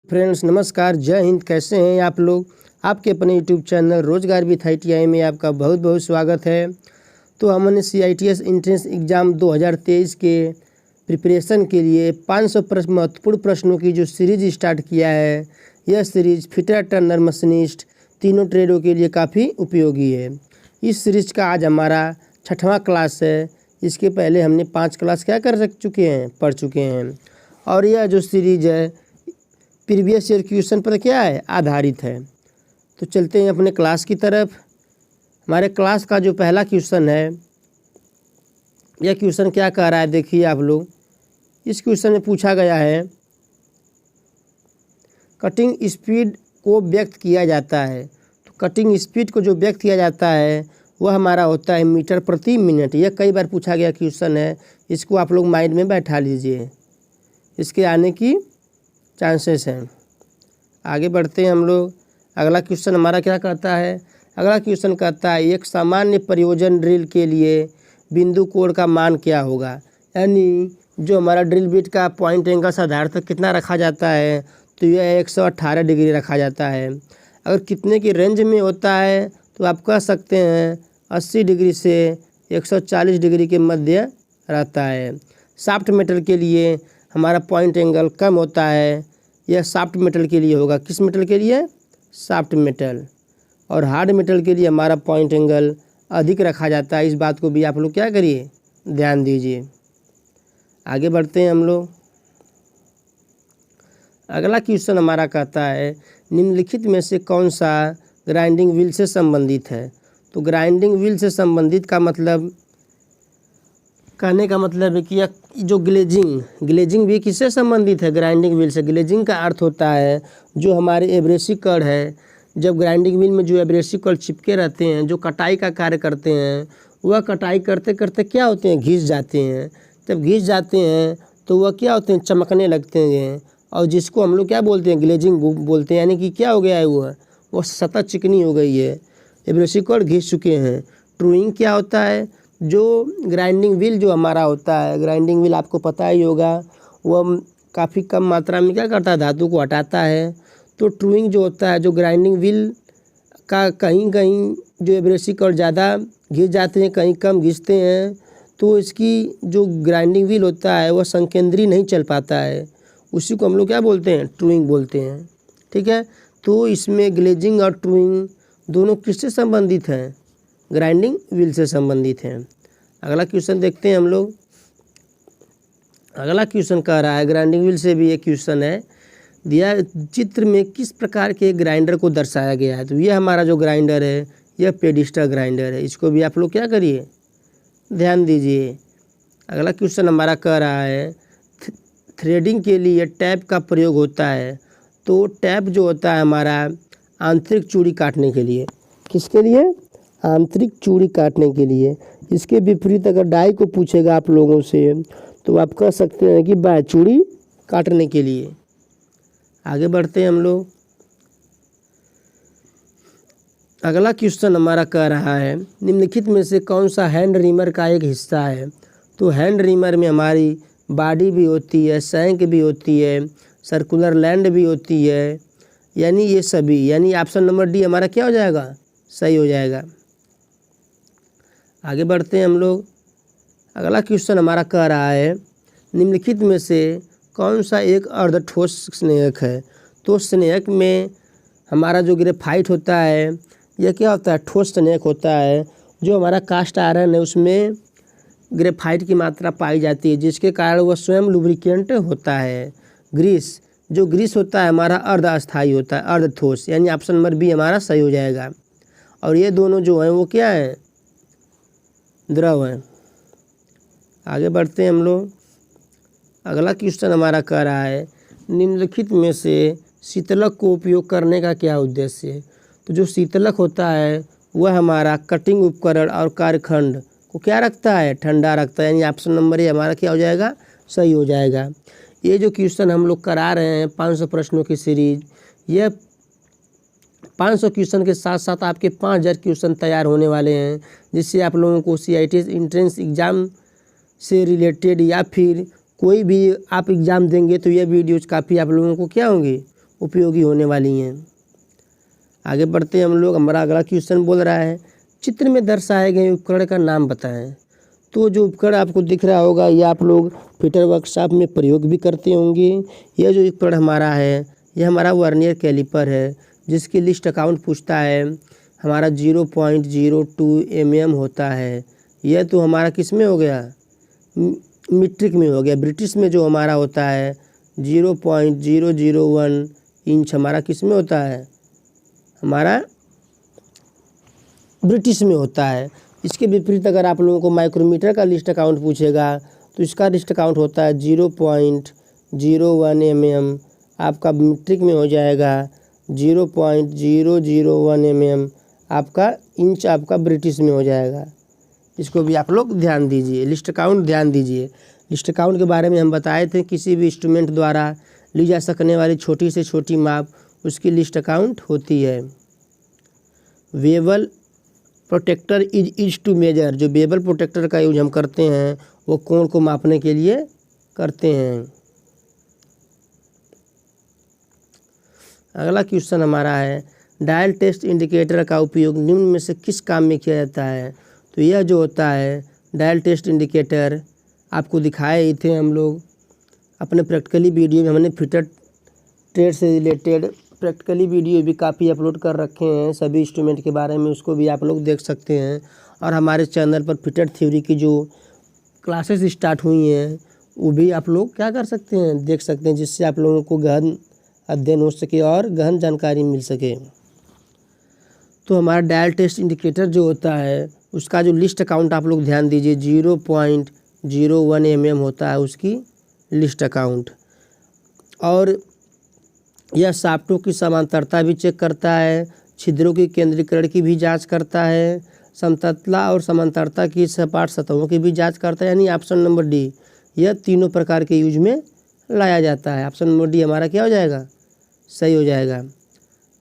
Friends नमस्कार, जय हिंद। कैसे हैं आप लोग। आपके अपने यूट्यूब चैनल रोजगार विथ ITI में आपका बहुत बहुत स्वागत है। तो हमने CITS एंट्रेंस एग्ज़ाम 2023 के प्रिपरेशन के लिए 500 महत्वपूर्ण प्रश्नों की जो सीरीज स्टार्ट किया है, यह सीरीज फिटर टर्नर मशीनिस्ट तीनों ट्रेडों के लिए काफ़ी उपयोगी है। इस सीरीज का आज हमारा 6वां क्लास है। इसके पहले हमने 5 क्लास पढ़ चुके हैं और यह जो सीरीज है प्रीवियस ईयर क्वेश्चन पर क्या है, आधारित है। तो चलते हैं अपने क्लास की तरफ। हमारे क्लास का जो पहला क्वेश्चन है, यह क्वेश्चन क्या कह रहा है देखिए आप लोग। इस क्वेश्चन में पूछा गया है कटिंग स्पीड को व्यक्त किया जाता है। तो कटिंग स्पीड को जो व्यक्त किया जाता है वह हमारा होता है मीटर प्रति मिनट। यह कई बार पूछा गया क्वेश्चन है, इसको आप लोग माइंड में बैठा लीजिए, इसके आने की चांसेस हैं। आगे बढ़ते हैं हम लोग। अगला क्वेश्चन हमारा क्या कहता है। अगला क्वेश्चन कहता है एक सामान्य प्रयोजन ड्रिल के लिए बिंदु कोण का मान क्या होगा। यानी जो हमारा ड्रिल बिट का पॉइंट एंगल साधारणतः कितना रखा जाता है, तो यह 118 डिग्री रखा जाता है। अगर कितने की रेंज में होता है तो आप कह सकते हैं 80 डिग्री से 140 डिग्री के मध्य रहता है। सॉफ्ट मेटल के लिए हमारा पॉइंट एंगल कम होता है, यह सॉफ्ट मेटल के लिए होगा। किस मेटल के लिए? Soft metal. और हार्ड मेटल के लिए हमारा पॉइंट एंगल अधिक रखा जाता है। इस बात को भी आप लोग क्या करिए, ध्यान दीजिए। आगे बढ़ते हैं हम लोग। अगला क्वेश्चन हमारा कहता है निम्नलिखित में से कौन सा ग्राइंडिंग व्हील से संबंधित है। तो ग्राइंडिंग व्हील से संबंधित का मतलब, कहने का मतलब है कि जो ग्लेजिंग भी किससे संबंधित है, ग्राइंडिंग व्हील से। ग्लेजिंग का अर्थ होता है जो हमारे एब्रेसिव कण है, जब ग्राइंडिंग व्हील में जो एब्रेसिव कण चिपके रहते हैं, जो कटाई का कार्य करते हैं, वह कटाई करते करते क्या होते हैं, घिस जाते हैं। जब घिस जाते हैं तो वह क्या होते हैं, चमकने लगते हैं, और जिसको हम लोग क्या बोलते हैं, ग्लेजिंग बोलते हैं। यानी कि क्या हो गया है, वह सतह चिकनी हो गई है, एब्रेसिव कण घिस चुके हैं। ट्रूइंग क्या होता है, जो ग्राइंडिंग व्हील जो हमारा होता है, ग्राइंडिंग व्हील आपको पता ही होगा, वह काफ़ी कम मात्रा में क्या करता है, धातु को हटाता है। तो ट्रूइंग जो होता है, जो ग्राइंडिंग व्हील का कहीं कहीं जो एब्रेसिव कण ज़्यादा घिस जाते हैं, कहीं कम घिसते हैं, तो इसकी जो ग्राइंडिंग व्हील होता है वह संकेंद्री नहीं चल पाता है। उसी को हम लोग क्या बोलते हैं, ट्रूइंग बोलते हैं। ठीक है, तो इसमें ग्लेजिंग और ट्रूइंग दोनों किससे संबंधित हैं, ग्राइंडिंग व्हील से संबंधित हैं। अगला क्वेश्चन देखते हैं हम लोग। अगला क्वेश्चन कह रहा है, ग्राइंडिंग व्हील से भी एक क्वेश्चन है दिया, चित्र में किस प्रकार के ग्राइंडर को दर्शाया गया है। तो यह हमारा जो ग्राइंडर है, यह पेडिस्टल ग्राइंडर है। इसको भी आप लोग क्या करिए, ध्यान दीजिए। अगला क्वेश्चन हमारा कह रहा है थ्रेडिंग के लिए टैप का प्रयोग होता है। तो टैप जो होता है हमारा आंतरिक चूड़ी काटने के लिए। किसके लिए? आंतरिक चूड़ी काटने के लिए। इसके विपरीत अगर डाई को पूछेगा आप लोगों से, तो आप कह सकते हैं कि बाह्य चूड़ी काटने के लिए। आगे बढ़ते हैं हम लोग। अगला क्वेश्चन हमारा कह रहा है निम्नलिखित में से कौन सा हैंड रीमर का एक हिस्सा है। तो हैंड रीमर में हमारी बॉडी भी होती है, सैंक भी होती है, सर्कुलर लैंड भी होती है, यानी ये सभी, यानी ऑप्शन नंबर डी हमारा क्या हो जाएगा, सही हो जाएगा। आगे बढ़ते हैं हम लोग। अगला क्वेश्चन हमारा कह रहा है निम्नलिखित में से कौन सा एक अर्धठोस स्नेहक है। तो स्नेहक में हमारा जो ग्रेफाइट होता है, यह क्या होता है, ठोस स्नेहक होता है। जो हमारा कास्ट आयरन है उसमें ग्रेफाइट की मात्रा पाई जाती है, जिसके कारण वह स्वयं लुब्रिकेंट होता है। जो ग्रीस होता है हमारा अर्ध अस्थायी होता है, अर्धठोस, यानी ऑप्शन नंबर बी हमारा सही हो जाएगा। और ये दोनों जो हैं वो क्या है, द्रव हैं। आगे बढ़ते हैं हम लोग। अगला क्वेश्चन हमारा कह रहा है निम्नलिखित में से शीतलक को उपयोग करने का क्या उद्देश्य है। तो जो शीतलक होता है वह हमारा कटिंग उपकरण और कार्यखंड को क्या रखता है, ठंडा रखता है, यानी ऑप्शन नंबर ए हमारा क्या हो जाएगा, सही हो जाएगा। ये जो क्वेश्चन हम लोग करा रहे हैं 500 प्रश्नों की सीरीज, यह 500 क्वेश्चन के साथ साथ आपके 5000 क्वेश्चन तैयार होने वाले हैं, जिससे आप लोगों को CITS एंट्रेंस एग्ज़ाम से रिलेटेड या फिर कोई भी आप एग्ज़ाम देंगे तो ये वीडियोज़ काफ़ी आप लोगों को क्या होंगे, उपयोगी होने वाली हैं। आगे बढ़ते हैं हम लोग। हमारा अगला क्वेश्चन बोल रहा है चित्र में दर्शाए गए उपकरण का नाम बताएं। तो जो उपकरण आपको दिख रहा होगा ये आप लोग फिटर वर्कशॉप में प्रयोग भी करते होंगे। यह जो उपकरण हमारा है यह हमारा वर्नियर कैलिपर है, जिसकी लिस्ट अकाउंट पूछता है हमारा 0.02 mm होता है। यह तो हमारा किस में हो गया, मीट्रिक में हो गया। ब्रिटिश में जो हमारा होता है 0.001 इंच हमारा किस में होता है, हमारा ब्रिटिश में होता है। इसके विपरीत अगर आप लोगों को माइक्रोमीटर का लिस्ट अकाउंट पूछेगा तो इसका लिस्ट अकाउंट होता है 0.01 mm, आपका मीट्रिक में हो जाएगा 0.001 mm, आपका इंच आपका ब्रिटिश में हो जाएगा। इसको भी आप लोग ध्यान दीजिए, लिस्ट अकाउंट ध्यान दीजिए। लिस्ट अकाउंट के बारे में हम बताए थे, किसी भी इंस्ट्रूमेंट द्वारा ली जा सकने वाली छोटी से छोटी माप उसकी लिस्ट अकाउंट होती है। Bevel protractor is to measure, जो बेबल प्रोटेक्टर का यूज हम करते हैं वो कोण को मापने के लिए करते हैं। अगला क्वेश्चन हमारा है डायल टेस्ट इंडिकेटर का उपयोग निम्न में से किस काम में किया जाता है। तो यह जो होता है डायल टेस्ट इंडिकेटर आपको दिखाए ही थे हम लोग अपने प्रैक्टिकली वीडियो में। हमने फिटर ट्रेड से रिलेटेड प्रैक्टिकली वीडियो भी काफ़ी अपलोड कर रखे हैं सभी इंस्ट्रूमेंट के बारे में, उसको भी आप लोग देख सकते हैं। और हमारे चैनल पर फिटर थ्योरी की जो क्लासेस स्टार्ट हुई हैं वो भी आप लोग क्या कर सकते हैं, देख सकते हैं, जिससे आप लोगों को गहन अध्ययन हो सके और गहन जानकारी मिल सके। तो हमारा डायल टेस्ट इंडिकेटर जो होता है उसका जो लिस्ट अकाउंट आप लोग ध्यान दीजिए 0.01 mm होता है उसकी लिस्ट अकाउंट। और यह शाफ्टों की समांतरता भी चेक करता है, छिद्रों की केंद्रीकरण की भी जांच करता है, समतलता और समांतरता की सपाट सतहों की भी जांच करता है। यानी ऑप्शन नंबर डी, यह तीनों प्रकार के यूज में लाया जाता है। ऑप्शन नंबर डी हमारा क्या हो जाएगा, सही हो जाएगा।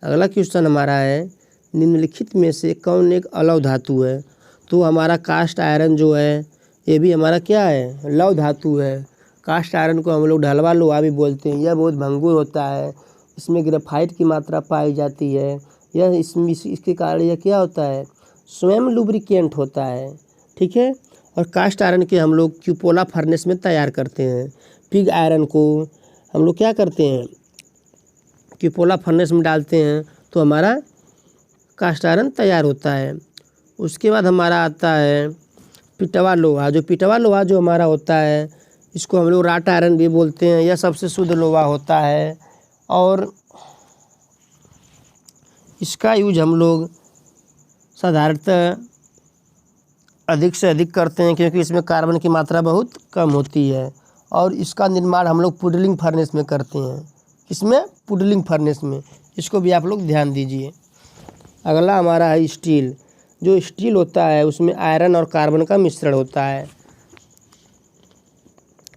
अगला क्वेश्चन हमारा है निम्नलिखित में से कौन एक अलौह धातु है। तो हमारा कास्ट आयरन जो है ये भी हमारा क्या है, लौह धातु है। कास्ट आयरन को हम लोग ढलवा लोहा भी बोलते हैं। यह बहुत भंगुर होता है, इसमें ग्रेफाइट की मात्रा पाई जाती है। यह इसके कारण यह क्या होता है, स्वयं लुब्रिकेंट होता है, ठीक है। और कास्ट आयरन के हम लोग क्यूपोला फर्नेस में तैयार करते हैं। पिग आयरन को हम लोग क्या करते हैं, क्यूपोला फर्नेस में डालते हैं तो हमारा कास्ट आयरन तैयार होता है। उसके बाद हमारा आता है पिटवा लोहा। जो पिटवा लोहा जो हमारा होता है इसको हम लोग राट आयरन भी बोलते हैं। यह सबसे शुद्ध लोहा होता है और इसका यूज हम लोग साधारणतः अधिक से अधिक करते हैं क्योंकि इसमें कार्बन की मात्रा बहुत कम होती है। और इसका निर्माण हम लोग पुडलिंग फर्नेस में करते हैं। इसमें पुडलिंग फर्नेस में, इसको भी आप लोग ध्यान दीजिए। अगला हमारा है स्टील। जो स्टील होता है उसमें आयरन और कार्बन का मिश्रण होता है।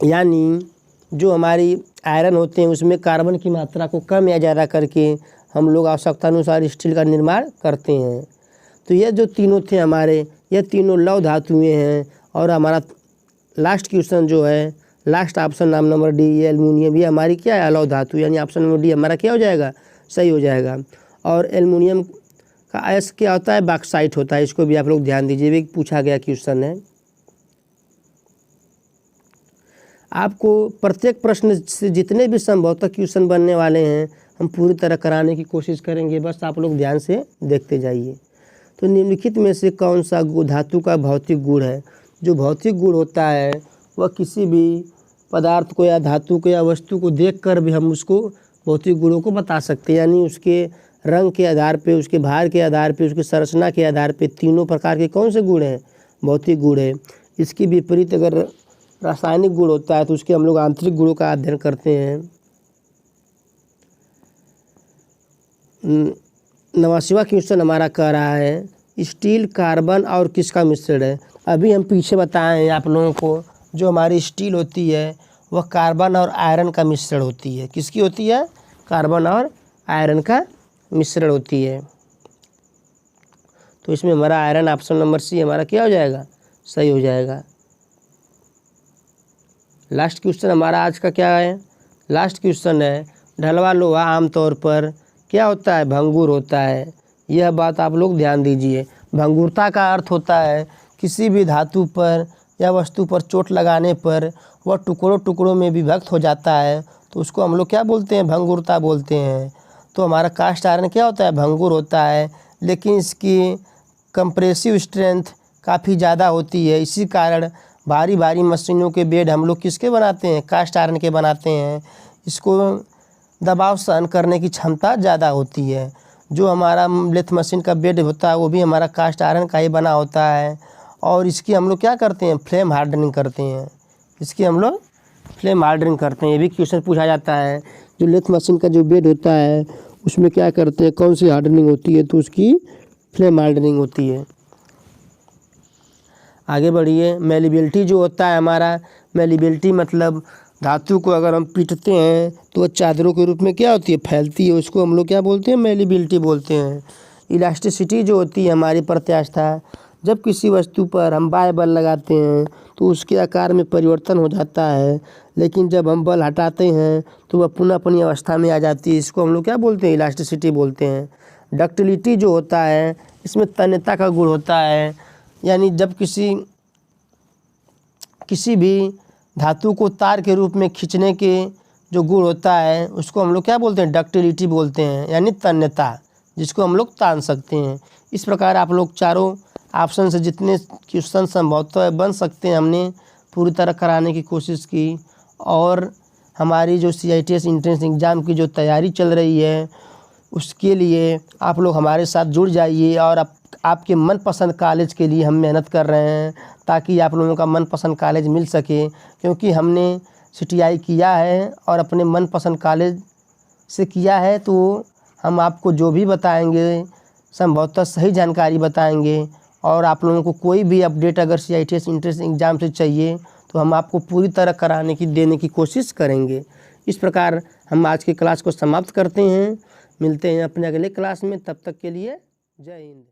यानी जो हमारी आयरन होते हैं उसमें कार्बन की मात्रा को कम या ज़्यादा करके हम लोग आवश्यकता अनुसार स्टील का निर्माण करते हैं। तो ये जो तीनों थे हमारे, ये तीनों लौह धातुएँ हैं। और हमारा लास्ट क्वेश्चन जो है, लास्ट ऑप्शन नाम नंबर डी, ये एल्युमिनियम, ये हमारी क्या है, अलौह धातु। यानी ऑप्शन नंबर डी हमारा क्या हो जाएगा, सही हो जाएगा। और एल्युमिनियम का एस क्या होता है, बॉक्साइट होता है। इसको भी आप लोग ध्यान दीजिए, भी पूछा गया क्वेश्चन है। आपको प्रत्येक प्रश्न से जितने भी संभवतः क्वेश्चन बनने वाले हैं हम पूरी तरह कराने की कोशिश करेंगे, बस आप लोग ध्यान से देखते जाइए। तो निम्नलिखित में से कौन सा धातु का भौतिक गुण है। जो भौतिक गुण होता है वह किसी भी पदार्थ को या धातु को या वस्तु को देखकर भी हम उसको भौतिक गुणों को बता सकते हैं। यानी उसके रंग के आधार पे, उसके भार के आधार पे, उसकी संरचना के आधार पे तीनों प्रकार के कौन से गुण हैं, भौतिक गुण है। इसके विपरीत अगर रासायनिक गुण होता है तो उसके हम लोग आंतरिक गुणों का अध्ययन करते हैं। 89वां क्वेश्चन हमारा कह रहा है स्टील कार्बन और किसका मिश्रण है। अभी हम पीछे बताए हैं आप लोगों को, जो हमारी स्टील होती है वह कार्बन और आयरन का मिश्रण होती है। किसकी होती है, कार्बन और आयरन का मिश्रण होती है। तो इसमें हमारा आयरन ऑप्शन नंबर सी हमारा क्या हो जाएगा, सही हो जाएगा। लास्ट क्वेश्चन हमारा आज का क्या है, लास्ट क्वेश्चन है ढलवा लोहा आमतौर पर क्या होता है, भंगुर होता है। यह बात आप लोग ध्यान दीजिए। भंगुरता का अर्थ होता है किसी भी धातु पर या वस्तु पर चोट लगाने पर वह टुकड़ों टुकड़ों में विभक्त हो जाता है, तो उसको हम लोग क्या बोलते हैं, भंगुरता बोलते हैं। तो हमारा कास्ट आयरन क्या होता है, भंगुर होता है, लेकिन इसकी कंप्रेसिव स्ट्रेंथ काफ़ी ज़्यादा होती है। इसी कारण भारी भारी मशीनों के बेड हम लोग किसके बनाते हैं, कास्ट आयरन के बनाते हैं। इसको दबाव सहन करने की क्षमता ज़्यादा होती है। जो हमारा लेथ मशीन का बेड होता है वो भी हमारा कास्ट आयरन का ही बना होता है। और इसकी हम लोग क्या करते हैं, फ्लेम हार्डनिंग करते हैं। इसकी हम लोग फ्लेम हार्डनिंग करते हैं। ये भी क्वेश्चन पूछा जाता है, जो लेथ मशीन का जो बेड होता है उसमें क्या करते हैं, कौन सी हार्डनिंग होती है, तो उसकी फ्लेम हार्डनिंग होती है। आगे बढ़िए। मेलिबिलिटी जो होता है हमारा, मेलिबिलिटी मतलब धातु को अगर हम पीटते हैं तो वह चादरों के रूप में क्या होती है, फैलती है। उसको हम लोग क्या बोलते हैं, मेलिबिलिटी बोलते हैं। इलास्टिसिटी जो होती है हमारी प्रत्यास्थता, जब किसी वस्तु पर हम बाह्य बल लगाते हैं तो उसके आकार में परिवर्तन हो जाता है, लेकिन जब हम बल हटाते हैं तो वह पुनः अपनी अवस्था में आ जाती है। इसको हम लोग क्या बोलते हैं, इलास्टिसिटी बोलते हैं। डक्टिलिटी जो होता है इसमें तन्यता का गुण होता है, यानी जब किसी भी धातु को तार के रूप में खींचने के जो गुण होता है उसको हम लोग क्या बोलते हैं, डक्टिलिटी बोलते हैं, यानी तन्यता, जिसको हम लोग तान सकते हैं। इस प्रकार आप लोग चारों ऑप्शन से जितने क्वेश्चन संभवतः बन सकते हैं हमने पूरी तरह कराने की कोशिश की। और हमारी जो CITS एंट्रेंस एग्ज़ाम की जो तैयारी चल रही है उसके लिए आप लोग हमारे साथ जुड़ जाइए। और आपके मनपसंद कॉलेज के लिए हम मेहनत कर रहे हैं ताकि आप लोगों का मनपसंद कॉलेज मिल सके, क्योंकि हमने CTI किया है और अपने मनपसंद कॉलेज से किया है। तो हम आपको जो भी बताएंगे संभवतः सही जानकारी बताएंगे। और आप लोगों को कोई भी अपडेट अगर CITS एंट्रेंस एग्ज़ाम से चाहिए तो हम आपको पूरी तरह देने की कोशिश करेंगे। इस प्रकार हम आज की क्लास को समाप्त करते हैं। मिलते हैं अपने अगले क्लास में, तब तक के लिए जय हिंद।